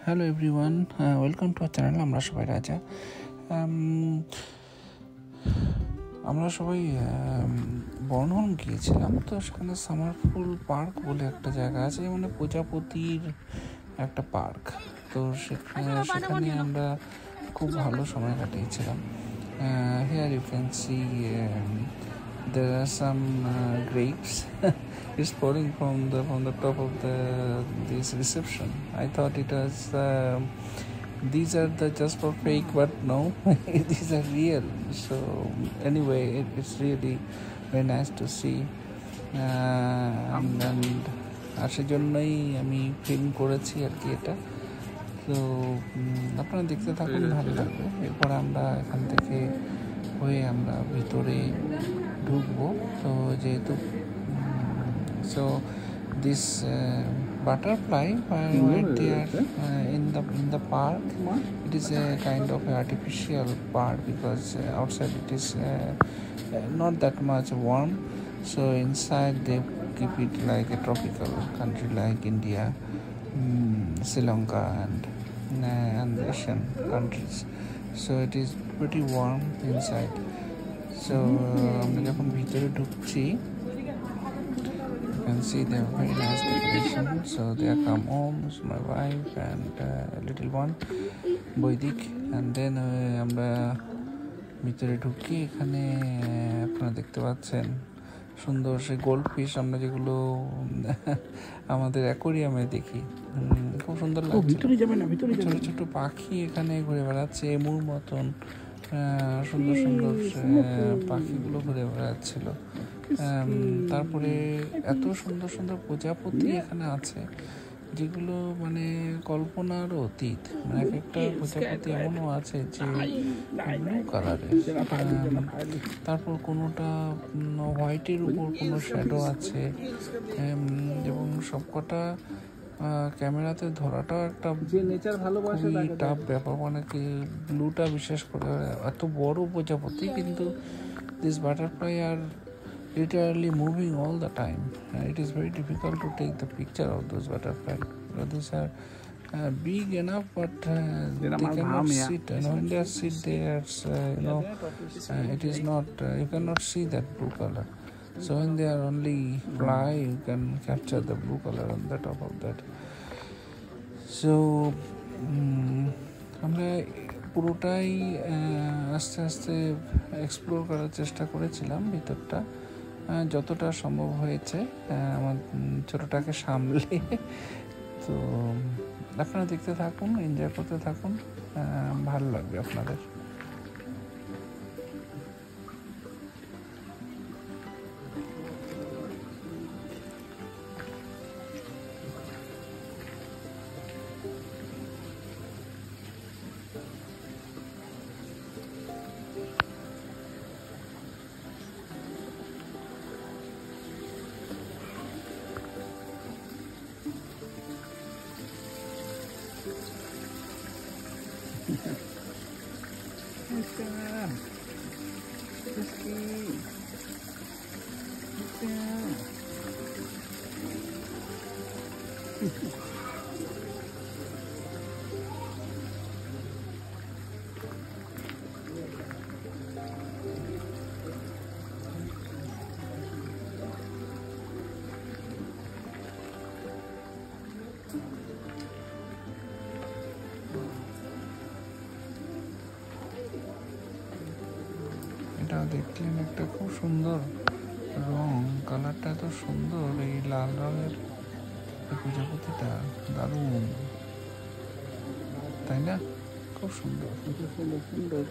Hello everyone, welcome to our channel আমরা সবাই রাজা। আমরা সবাই বর্ণহোম গিয়েছিলাম। তো সেখানে সামারফুল পার্ক বলে একটা জায়গা আছে, মানে প্রজাপতির একটা পার্ক। তো সেখানে আমরা খুব ভালো সময় কাটিয়েছিলাম। Here you can see there are some grapes is falling from the top of this reception. I thought it was these are just for fake, but no, these are real. So anyway, it's really very nice to see, and আর সেজন্যই আমি film করেছি আর কি এটা। তো আপনারা দেখতে থাকুন, ভালো লাগবে। এরপর আমরা এখান থেকে হয়ে আমরা ভিতরে ঢুকবো। তো যেহেতু so this butterfly right there in the park, it is a kind of artificial park because outside it is not that much warm, so inside they keep it like a tropical country like India, Sri Lanka and Asian countries, so it is pretty warm inside. So আমরা যখন ভিতরে ঢুকছি, you can see they have very nice decoration. So they are come home, my wife and little one বৈদিক, and then আমরা ভিতরে ঢুকি। এখানে আপনারা দেখতে পাচ্ছেন সুন্দর সেই গোল্ড ফিশ, আমরা যেগুলো আমাদের অ্যাকোরিয়ামে দেখি, খুব সুন্দর লাগছে। ছোট ছোট পাখি এখানে ঘুরে বেড়াচ্ছে, এমুর মতন সুন্দর সুন্দর পাখিগুলো ঘুরে বেড়াচ্ছিল। তারপরে এত সুন্দর সুন্দর প্রজাপতি এখানে আছে যেগুলো মানে কল্পনার অতীত। মানে এক একটা প্রজাপতি এমনও আছে যে ব্লু কালারের, তারপর কোনোটা হোয়াইটের উপর কোনো শ্যাডো আছে, এবং সবকটা ক্যামেরাতে ধরাটাও একটা খুবই টাফ ব্যাপার। মানে কি ব্লুটা বিশেষ করে এত বড় প্রজাপতি, কিন্তু this butterfly are literally moving all the time. It is very difficult to take the picture of those butterflies. These are big enough, but they cannot sit. And when they sit, they are, it is not. You cannot see that blue color. So when they are only fly, you can capture the blue color on the top of that. So আমরা পুরোটাই আস্তে আস্তে explore করার চেষ্টা করেছিলাম ভিতরটা, যতটা সম্ভব হয়েছে আমার ছোটোটাকে সামলে। তো আপনারা দেখতে থাকুন, এনজয় করতে থাকুন, ভালো লাগবে আপনাদের। এটা দেখলেন একটা খুব সুন্দর রং, কালারটা এত সুন্দর, এই লাল রঙের প্রজাপতিটা দারুণ, তাই না? খুব সুন্দর সুন্দর।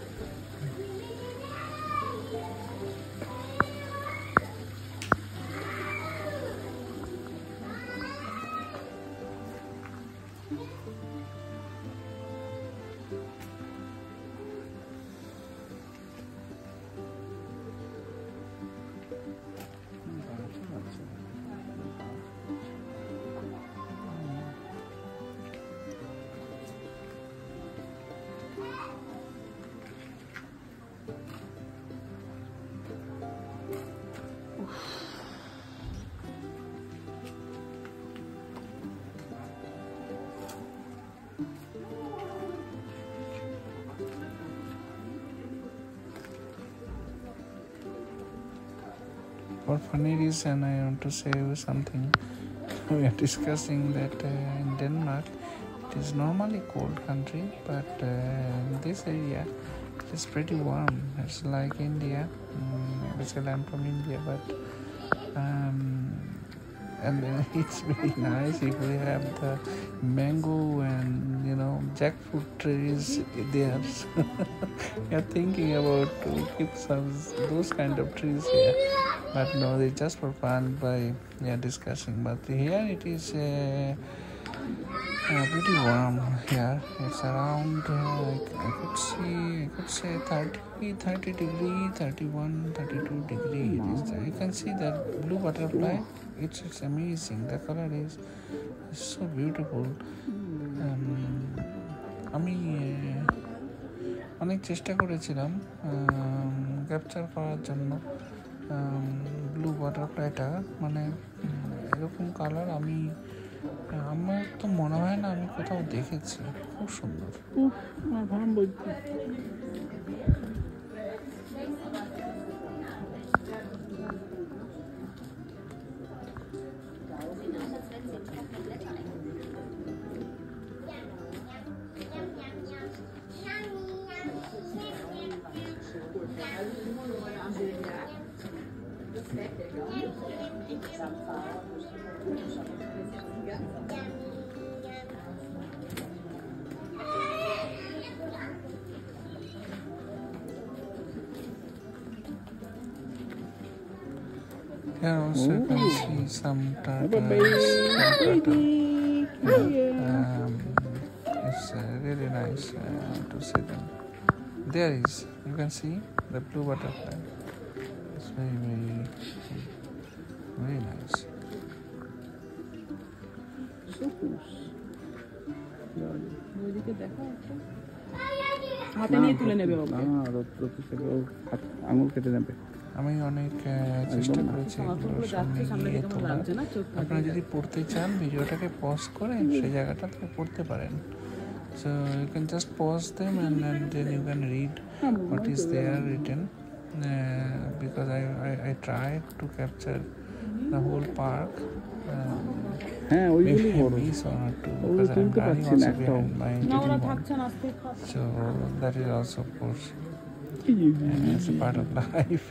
For funny reason, I want to say something. We are discussing that in Denmark, it is normally cold country, but in this area, it is pretty warm. It's like India. Basically, I'm from India, but and it's very nice if we have the mango and jackfruit trees there. We are thinking about to keep some those kind of trees here, but no, they just for fun by discussing. But here it is pretty warm here. It's around I could say 30 degree, 31, 32 degree. You can see that blue butterfly. It's amazing. The color is so beautiful. আমি অনেক চেষ্টা করেছিলাম capture করার জন্য blue বাটারফ্লাইটা, মানে এরকম colour আমার তো মনে হয় না আমি কোথাও দেখেছি। খুব সুন্দর। Here also you can see some turtles. It's really nice to see them. There is, you can see the blue butterfly. It's very nice. আমি অনেক চেষ্টা করেছি এগুলোর সামনে গিয়ে তোলার। আপনারা যদি পড়তে চান ভিডিওটাকে পজ করে সেই জায়গাটাতে পড়তে পারেন। So you can just pause them and then you can read what is there written, because I tried to capture the whole park. Maybe I miss one or two because I'm running also behind my little one. So that is also, of course, it's a part of life.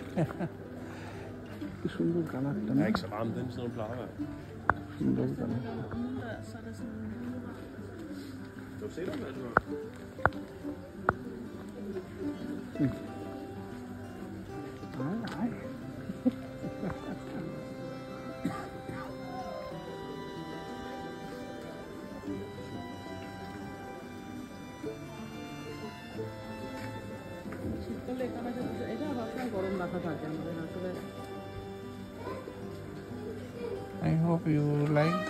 সুন্দর কালারটা না, ikke så varmt den sådan plejer. সুন্দর colour. Du ser dem altså. Nej. শীতকালে এখানে এটা ভাবনা গরম রাখা থাকে আমাদের আসলে। I hope you like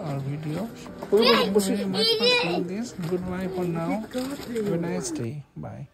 our video. Thank you very much for seeing this. Goodbye for now. Have a nice day. Bye.